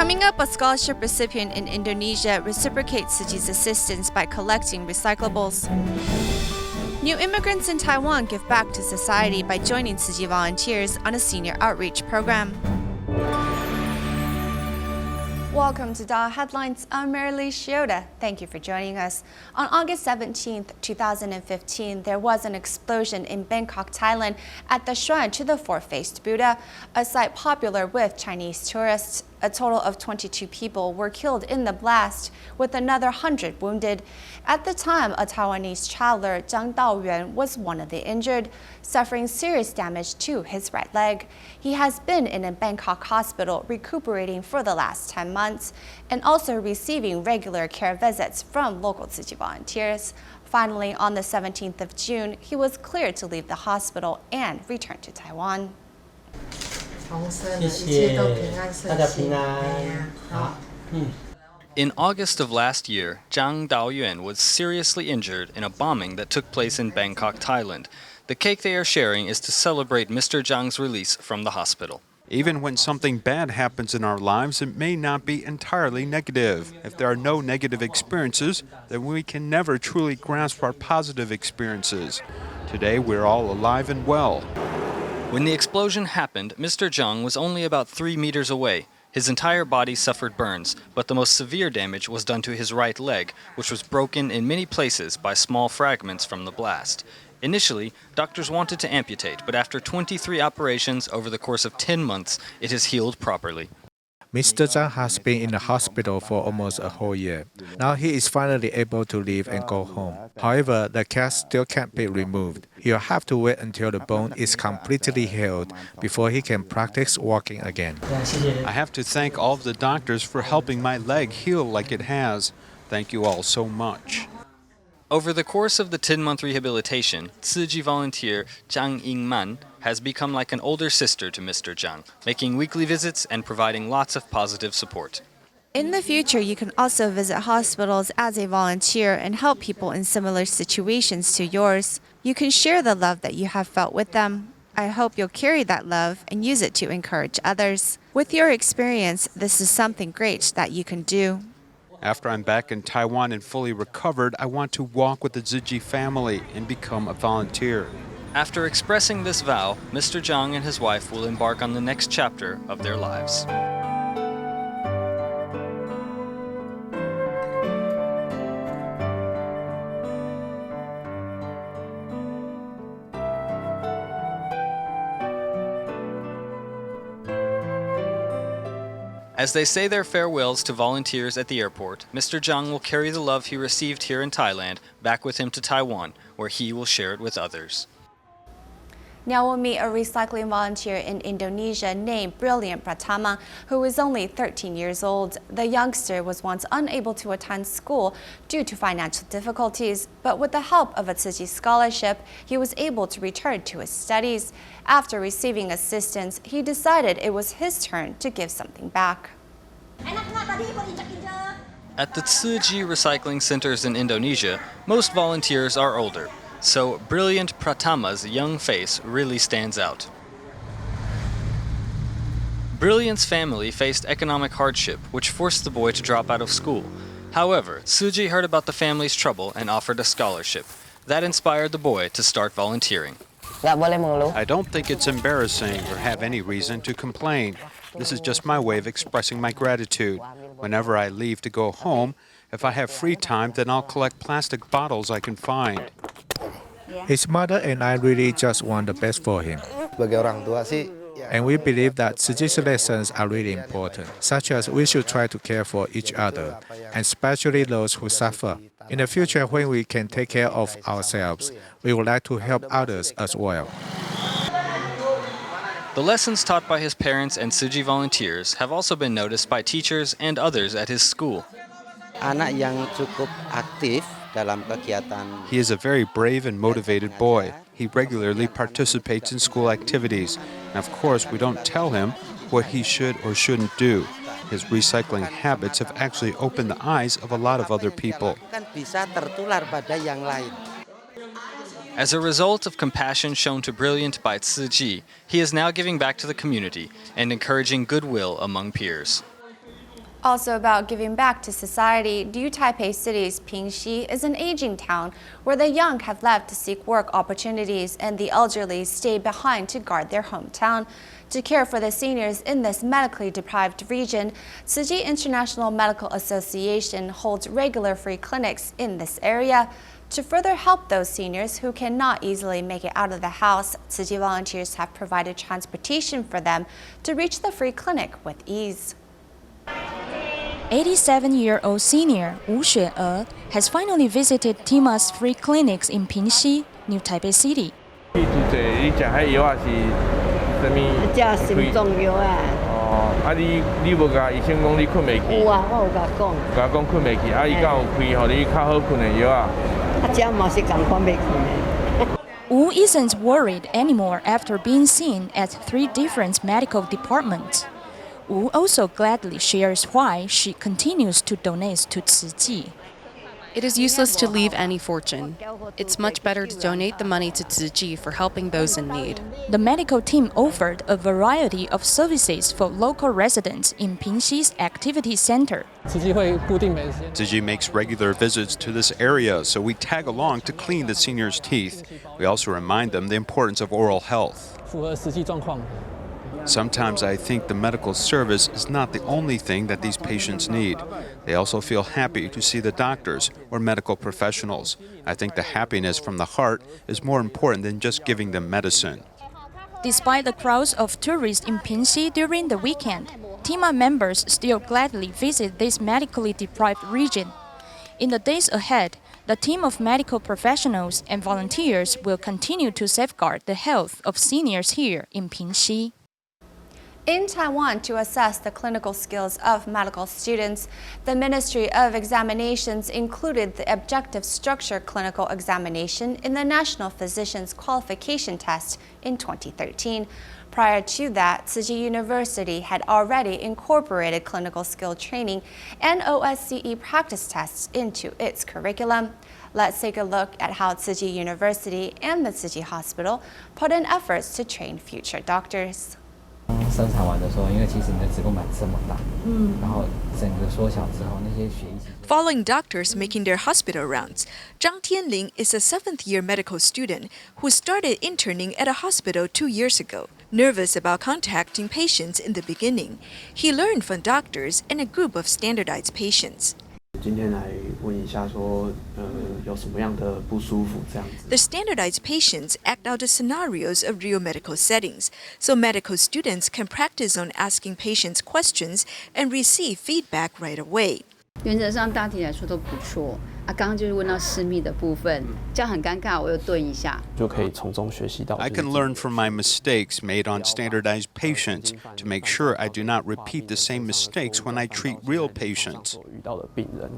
Coming up, a scholarship recipient in Indonesia reciprocates Tzu Chi's assistance by collecting recyclables. New immigrants in Taiwan give back to society by joining Tzu Chi volunteers on a senior outreach program. Welcome to DaAi Headlines. I'm Marilee Shioda. Thank you for joining us. On August 17, 2015, there was an explosion in Bangkok, Thailand at the shrine to the four-faced Buddha, a site popular with Chinese tourists. A total of 22 people were killed in the blast, with another 100 wounded. At the time, a Taiwanese traveler, Zhang Daoyuan, was one of the injured, suffering serious damage to his right leg. He has been in a Bangkok hospital recuperating for the last 10 months and also receiving regular care visits from local Tzu Chi volunteers. Finally, on the 17th of June, he was cleared to leave the hospital and return to Taiwan. In August of last year, Zhang Daoyuan was seriously injured in a bombing that took place in Bangkok, Thailand. The cake they are sharing is to celebrate Mr. Zhang's release from the hospital. Even when something bad happens in our lives, it may not be entirely negative. If there are no negative experiences, then we can never truly grasp our positive experiences. Today, we're all alive and well. When the explosion happened, Mr. Zhang was only about 3 meters away. His entire body suffered burns, but the most severe damage was done to his right leg, which was broken in many places by small fragments from the blast. Initially, doctors wanted to amputate, but after 23 operations over the course of 10 months, it has healed properly. Mr. Zhang has been in the hospital for almost a whole year. Now he is finally able to leave and go home. However, the cast still can't be removed. He'll have to wait until the bone is completely healed before he can practice walking again. I have to thank all of the doctors for helping my leg heal like it has. Thank you all so much. Over the course of the 10-month rehabilitation, Tzu Chi volunteer Zhang Yingman has become like an older sister to Mr. Zhang, making weekly visits and providing lots of positive support. In the future, you can also visit hospitals as a volunteer and help people in similar situations to yours. You can share the love that you have felt with them. I hope you'll carry that love and use it to encourage others. With your experience, this is something great that you can do. After I'm back in Taiwan and fully recovered, I want to walk with the Tzu Chi family and become a volunteer. After expressing this vow, Mr. Zhang and his wife will embark on the next chapter of their lives. As they say their farewells to volunteers at the airport, Mr. Zhang will carry the love he received here in Thailand back with him to Taiwan, where he will share it with others. Now we'll meet a recycling volunteer in Indonesia named Brilliant Pratama, who is only 13 years old. The youngster was once unable to attend school due to financial difficulties, but with the help of a Tzu Chi scholarship, he was able to return to his studies. After receiving assistance, he decided it was his turn to give something back. At the Tzu Chi recycling centers in Indonesia, most volunteers are older. So Brilliant Pratama's young face really stands out. Brilliant's family faced economic hardship, which forced the boy to drop out of school. However, Tzu Chi heard about the family's trouble and offered a scholarship. That inspired the boy to start volunteering. I don't think it's embarrassing or have any reason to complain. This is just my way of expressing my gratitude. Whenever I leave to go home, if I have free time, then I'll collect plastic bottles I can find. His mother and I really just want the best for him. And we believe that Tzu Chi's lessons are really important, such as we should try to care for each other, and especially those who suffer. In the future, when we can take care of ourselves, we would like to help others as well. The lessons taught by his parents and Tzu Chi volunteers have also been noticed by teachers and others at his school. He is a very brave and motivated boy. He regularly participates in school activities. And of course, we don't tell him what he should or shouldn't do. His recycling habits have actually opened the eyes of a lot of other people. As a result of compassion shown to Brilliant by Tzu Chi, he is now giving back to the community and encouraging goodwill among peers. Also about giving back to society, New Taipei City's平溪is an aging town where the young have left to seek work opportunities and the elderly stay behind to guard their hometown. To care for the seniors in this medically deprived region, Tzu Chi International Medical Association holds regular free clinics in this area. To further help those seniors who cannot easily make it out of the house, Tzu Chi volunteers have provided transportation for them to reach the free clinic with ease. 87-year-old senior Wu Xue'e has finally visited TIMA's free clinics in平溪, New Taipei City. 你食迄药啊是啥物？食心脏药啊。哦，啊你无甲医生讲你困袂去？有啊，我有甲讲。甲讲困袂去，啊伊敢有开互你较好困的药啊？啊，这嘛是共款袂困的。Wu isn't worried anymore after being seen at 3 different medical departments. Wu also gladly shares why she continues to donate to Tzu Chi. It is useless to leave any fortune. It's much better to donate the money to Tzu Chi for helping those in need. The medical team offered a variety of services for local residents in Pingshi's activity center. Tzu Chi makes regular visits to this area, so we tag along to clean the seniors' teeth. We also remind them the importance of oral health. Sometimes I think the medical service is not the only thing that these patients need. They also feel happy to see the doctors or medical professionals. I think the happiness from the heart is more important than just giving them medicine. Despite the crowds of tourists in Pingxi during the weekend, TIMA members still gladly visit this medically deprived region. In the days ahead, the team of medical professionals and volunteers will continue to safeguard the health of seniors here in Pingxi. In Taiwan, to assess the clinical skills of medical students, the Ministry of Examinations included the objective structure clinical examination in the National Physician's Qualification Test in 2013. Prior to that, Tzu Chi University had already incorporated clinical skill training and OSCE practice tests into its curriculum. Let's take a look at how Tzu Chi University and the Tzu Chi Hospital put in efforts to train future doctors. 生产完的时候，因为其实你的子宫板这么大，然后整个缩小之后，那些血液。Following doctors making their hospital rounds, Zhang Tianling is a 7th-year medical student who started interning at a hospital 2 years ago. Nervous about contacting patients in the beginning, he learned from doctors and a group of standardized patients. 今天来问一下说，有什么样的不舒服这样子。The standardized patients act out the scenarios of real medical settings, so medical students can practice on asking patients questions and receive feedback right away. 原则上大体来说都不错啊。刚刚就是问到私密的部分，这样很尴尬，我又顿一下。就可以从中学习到。I can learn from my mistakes made on standardized patients to make sure I do not repeat the same mistakes when I treat real patients. 遇到的病人。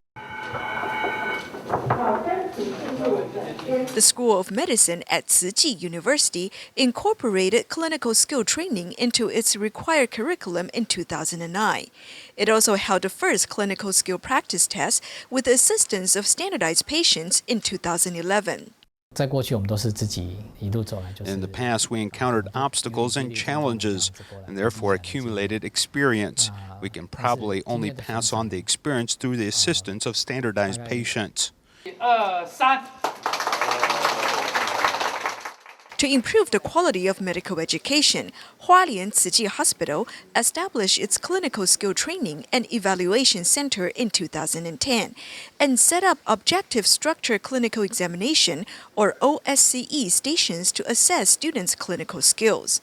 The School of Medicine at Tzu Chi University incorporated clinical skill training into its required curriculum in 2009. It also held the first clinical skill practice test with the assistance of standardized patients in 2011. 在过去我们都是自己一路走来，就是。 In the past, we encountered obstacles and challenges, and therefore accumulated experience. We can probably only pass on the experience through the assistance of standardized patients. 2、3。 To improve the quality of medical education, Hualien Tzu Chi Hospital established its clinical skill training and evaluation center in 2010 and set up objective structure clinical examination or OSCE stations to assess students' clinical skills.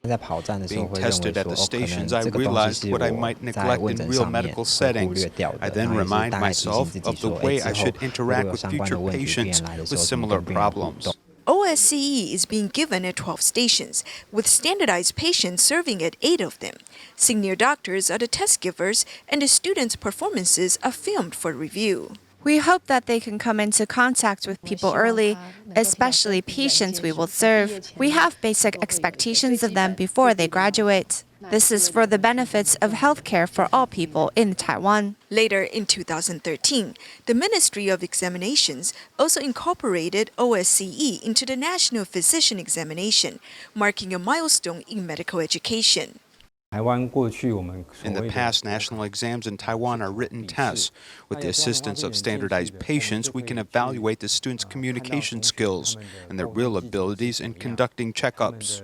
Being tested at the stations, I realized what I might neglect in real medical settings. I then remind myself of the way I should interact with future patients with similar problems. OSCE is being given at 12 stations, with standardized patients serving at 8 of them. Senior doctors are the test givers, and the students' performances are filmed for review. We hope that they can come into contact with people early, especially patients we will serve. We have basic expectations of them before they graduate. This is for the benefits of healthcare for all people in Taiwan. Later in 2013, the Ministry of Examinations also incorporated OSCE into the National Physician Examination, marking a milestone in medical education. In the past, national exams in Taiwan are written tests. With the assistance of standardized patients, we can evaluate the students' communication skills and their real abilities in conducting checkups.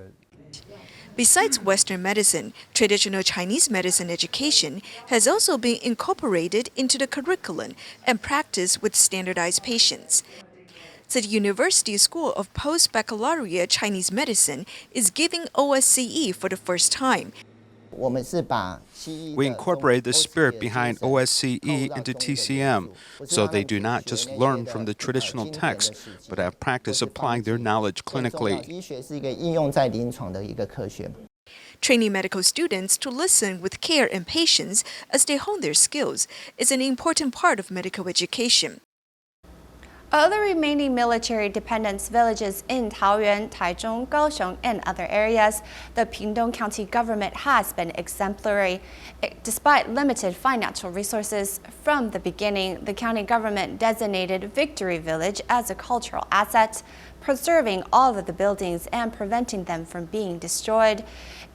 Besides Western medicine, traditional Chinese medicine education has also been incorporated into the curriculum and practiced with standardized patients. The University School of Post-Baccalaureate Chinese Medicine is giving OSCE for the first time. We incorporate the spirit behind OSCE into TCM, so they do not just learn from the traditional texts, but have practice applying their knowledge clinically. Training medical students to listen with care and patience as they hone their skills is an important part of medical education. Other remaining military dependence villages in Taoyuan, Taichung, Kaohsiung, and other areas, the Pingtung County government has been exemplary. Despite limited financial resources, from the beginning, the county government designated Victory Village as a cultural asset, preserving all of the buildings and preventing them from being destroyed.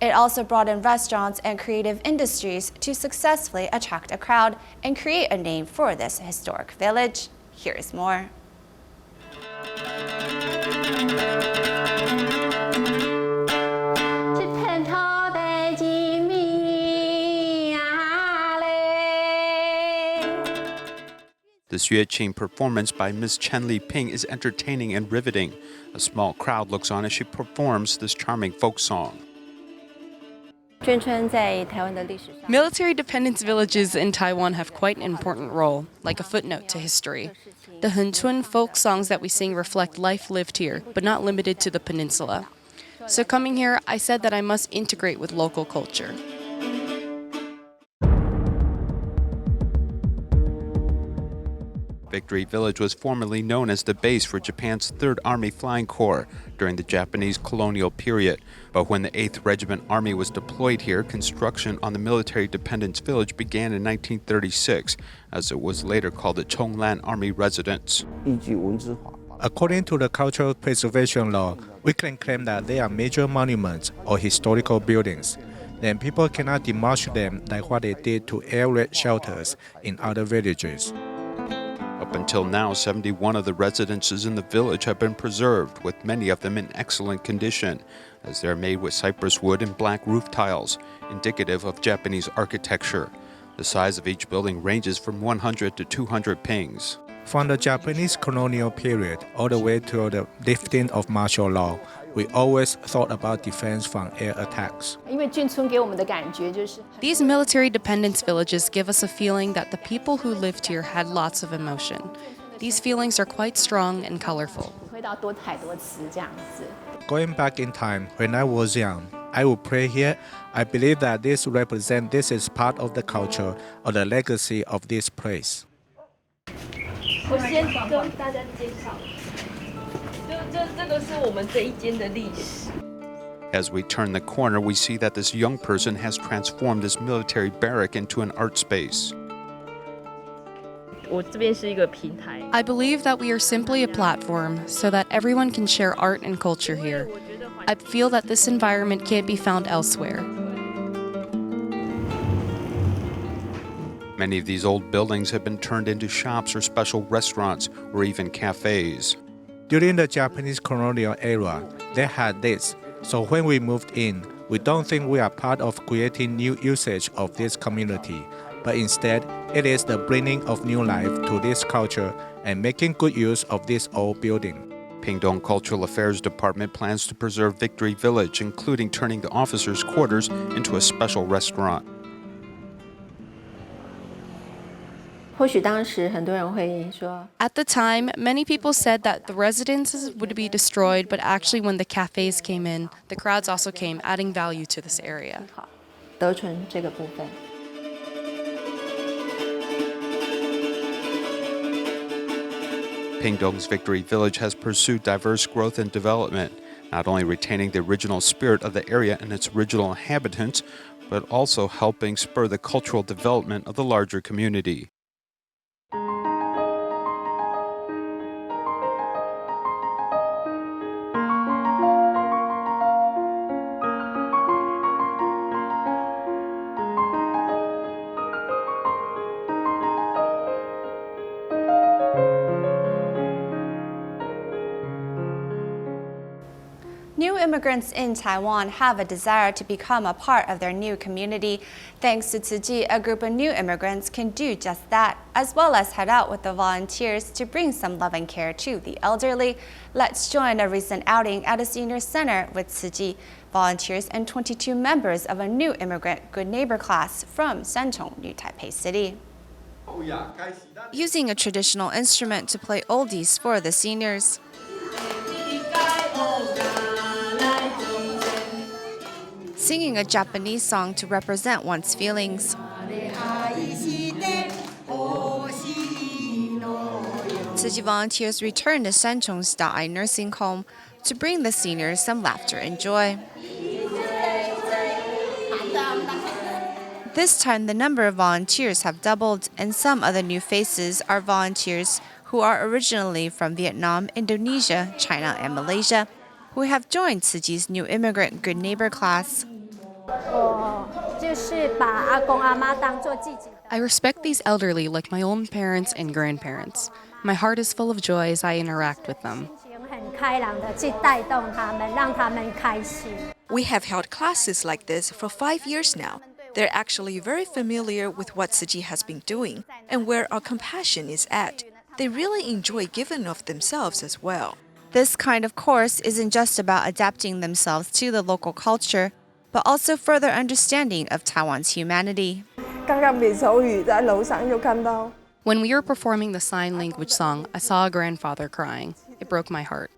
It also brought in restaurants and creative industries to successfully attract a crowd and create a name for this historic village. Here's more. The Xue Qing performance by Ms. Chen Li Ping is entertaining and riveting. A small crowd looks on as she performs this charming folk song. Military dependence villages in Taiwan have quite an important role, like a footnote to history. The Henchun folk songs that we sing reflect life lived here, but not limited to the peninsula. So coming here, I said that I must integrate with local culture. Victory Village was formerly known as the base for Japan's 3rd Army Flying Corps during the Japanese colonial period. But when the 8th Regiment Army was deployed here, construction on the military dependence village began in 1936, as it was later called the Chonglan Army Residence. According to the cultural preservation law, we can claim that they are major monuments or historical buildings. Then people cannot demolish them like what they did to air raid shelters in other villages. Up until now, 71 of the residences in the village have been preserved, with many of them in excellent condition, as they're made with cypress wood and black roof tiles, indicative of Japanese architecture. The size of each building ranges from 100 to 200 pings. From the Japanese colonial period all the way to the lifting of martial law, we always thought about defense from air attacks. These military dependence villages give us a feeling that the people who lived here had lots of emotion. These feelings are quite strong and colorful. Going back in time, when I was young, I would pray here. I believe that this is part of the culture or the legacy of this place. As we turn the corner, we see that this young person has transformed this military barrack into an art space. I believe that we are simply a platform so that everyone can share art and culture here. I feel that this environment can't be found elsewhere. Many of these old buildings have been turned into shops or special restaurants or even cafes. During the Japanese colonial era, they had this. So when we moved in, we don't think we are part of creating new usage of this community, but instead, it is the bringing of new life to this culture and making good use of this old building. Pingtung Cultural Affairs Department plans to preserve Victory Village, including turning the officers' quarters into a special restaurant. At the time, many people said that the residences would be destroyed, but actually when the cafes came in, the crowds also came, adding value to this area. Pingtung's Victory Village has pursued diverse growth and development, not only retaining the original spirit of the area and its original inhabitants, but also helping spur the cultural development of the larger community. immigrants in Taiwan have a desire to become a part of their new community. Thanks to Tzu Chi, a group of new immigrants can do just that, as well as head out with the volunteers to bring some love and care to the elderly. Let's join a recent outing at a senior center with Tzu Chi, volunteers and 22 members of a new immigrant Good Neighbor class from Sanchong, New Taipei City. Using a traditional instrument to play oldies for the seniors. Singing a Japanese song to represent one's feelings. Tzu Chi volunteers return to Sanchong's DaAi nursing home to bring the seniors some laughter and joy. This time, the number of volunteers have doubled, and some of the new faces are volunteers who are originally from Vietnam, Indonesia, China, and Malaysia, who have joined Tzu Chi's new immigrant Good Neighbor class. I respect these elderly like my own parents and grandparents. My heart is full of joy as I interact with them. We have held classes like this for 5 years now. They're actually very familiar with what Tzu Chi has been doing and where our compassion is at. They really enjoy giving of themselves as well. This kind of course isn't just about adapting themselves to the local culture, but also further understanding of Taiwan's humanity. When we were performing the sign language song, I saw a grandfather crying. It broke my heart.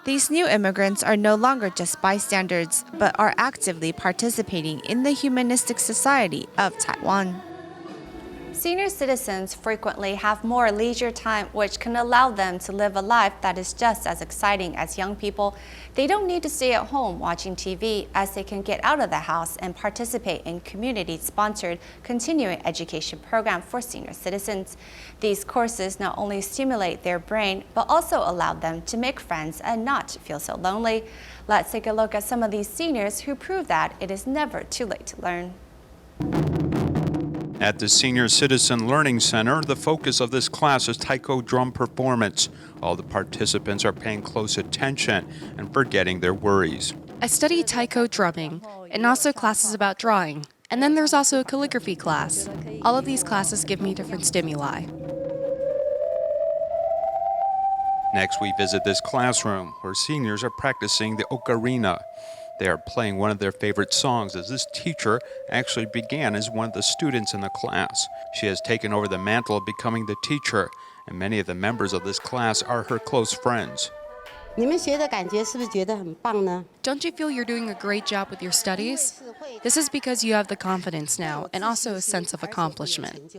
These new immigrants are no longer just bystanders, but are actively participating in the humanistic society of Taiwan. Senior citizens frequently have more leisure time, which can allow them to live a life that is just as exciting as young people. They don't need to stay at home watching TV, as they can get out of the house and participate in community-sponsored continuing education program for senior citizens. These courses not only stimulate their brain, but also allow them to make friends and not feel so lonely. Let's take a look at some of these seniors who prove that it is never too late to learn. At the Senior Citizen Learning Center, the focus of this class is taiko drum performance. All the participants are paying close attention and forgetting their worries. I study taiko drumming and also classes about drawing. And then there's also a calligraphy class. All of these classes give me different stimuli. Next, we visit this classroom where seniors are practicing the ocarina. They are playing one of their favorite songs, as this teacher actually began as one of the students in the class. She has taken over the mantle of becoming the teacher, and many of the members of this class are her close friends. Don't you feel you're doing a great job with your studies? This is because you have the confidence now and also a sense of accomplishment.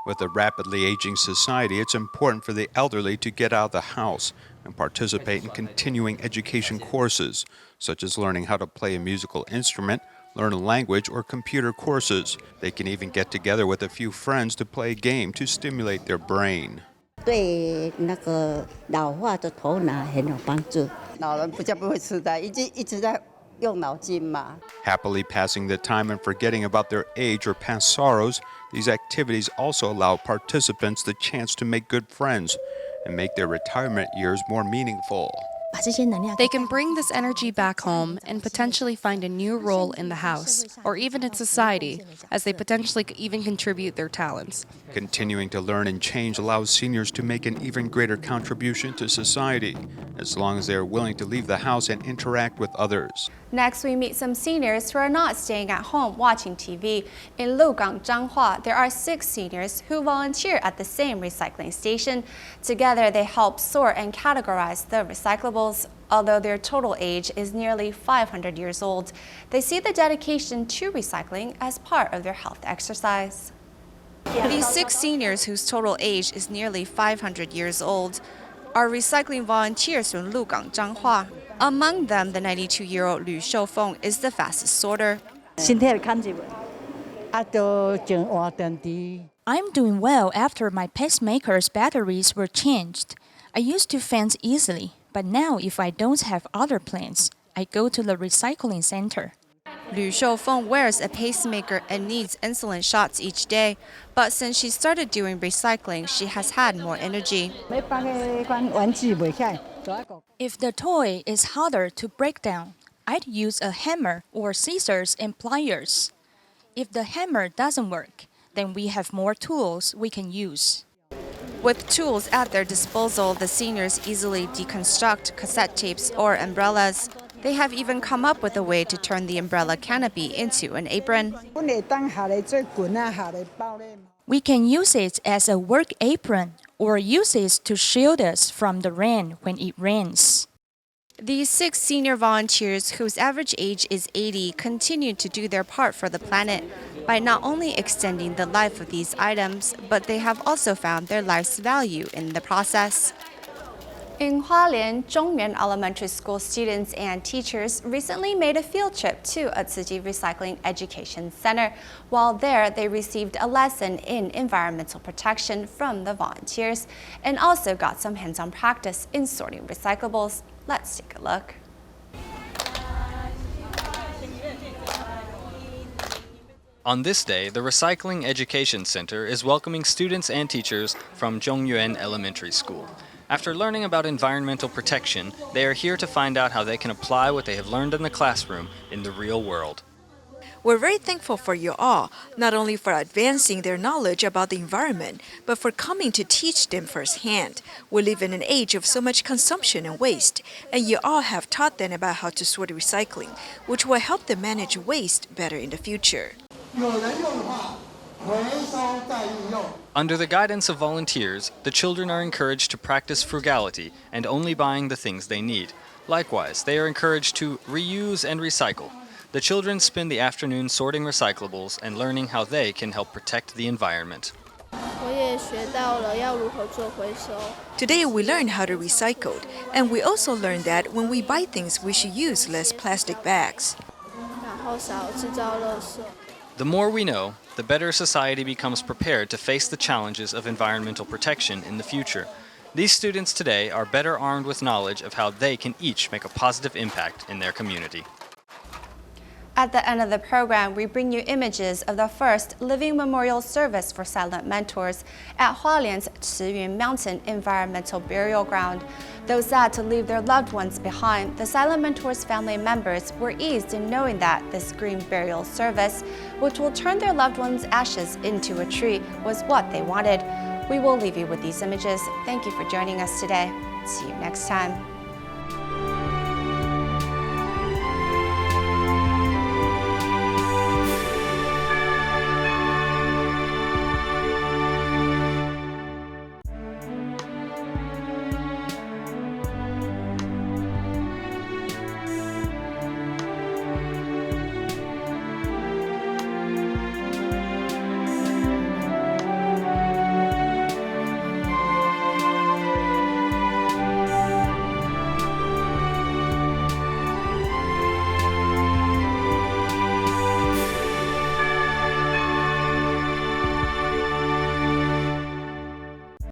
With a rapidly aging society, it's important for the elderly to get out of the house and participate in continuing education courses, such as learning how to play a musical instrument, learn a language, or computer courses. They can even get together with a few friends to play a game to stimulate their brain. Happily passing the time and forgetting about their age or past sorrows, these activities also allow participants the chance to make good friends and make their retirement years more meaningful. They can bring this energy back home and potentially find a new role in the house or even in society, as they potentially even contribute their talents. Continuing to learn and change allows seniors to make an even greater contribution to society, as long as they are willing to leave the house and interact with others. Next, we meet some seniors who are not staying at home watching TV. In Lugang, Zhanghua, there are 6 seniors who volunteer at the same recycling station. Together, they help sort and categorize the recyclables. Although their total age is nearly 500 years old, they see the dedication to recycling as part of their health exercise. These 6 seniors, whose total age is nearly 500 years old, are recycling volunteers from Lugang, Zhanghua. Among them, the 92-year-old Lü Shoufeng is the fastest sorter. I'm doing well after my pacemaker's batteries were changed. I used to faint easily, but now if I don't have other plans, I go to the recycling center. Liu Shoufeng wears a pacemaker and needs insulin shots each day, but since she started doing recycling, she has had more energy. If the toy is harder to break down, I'd use a hammer or scissors and pliers. If the hammer doesn't work, then we have more tools we can use. With tools at their disposal, the seniors easily deconstruct cassette tapes or umbrellas. They have even come up with a way to turn the umbrella canopy into an apron. We can use it as a work apron or use it to shield us from the rain when it rains. These 6 senior volunteers, whose average age is 80, continue to do their part for the planet by not only extending the life of these items, but they have also found their life's value in the process. In Hualien, Zhongyuan Elementary School students and teachers recently made a field trip to a Tzu Chi Recycling Education Center. While there, they received a lesson in environmental protection from the volunteers and also got some hands-on practice in sorting recyclables. Let's take a look. On this day, the Recycling Education Center is welcoming students and teachers from Zhongyuan Elementary School. After learning about environmental protection, they are here to find out how they can apply what they have learned in the classroom in the real world. We're very thankful for you all, not only for advancing their knowledge about the environment, but for coming to teach them firsthand. We live in an age of so much consumption and waste, and you all have taught them about how to sort recycling, which will help them manage waste better in the future. Under the guidance of volunteers, the children are encouraged to practice frugality and only buying the things they need. Likewise, they are encouraged to reuse and recycle. The children spend the afternoon sorting recyclables and learning how they can help protect the environment. Today we learned how to recycle, and we also learned that when we buy things we should use less plastic bags. The more we know, the better society becomes prepared to face the challenges of environmental protection in the future. These students today are better armed with knowledge of how they can each make a positive impact in their community. At the end of the program, we bring you images of the first living memorial service for silent mentors at Hualien's Chiyun Mountain Environmental Burial Ground. Though sad to leave their loved ones behind, the silent mentors' family members were eased in knowing that this green burial service, which will turn their loved ones' ashes into a tree, was what they wanted. We will leave you with these images. Thank you for joining us today. See you next time.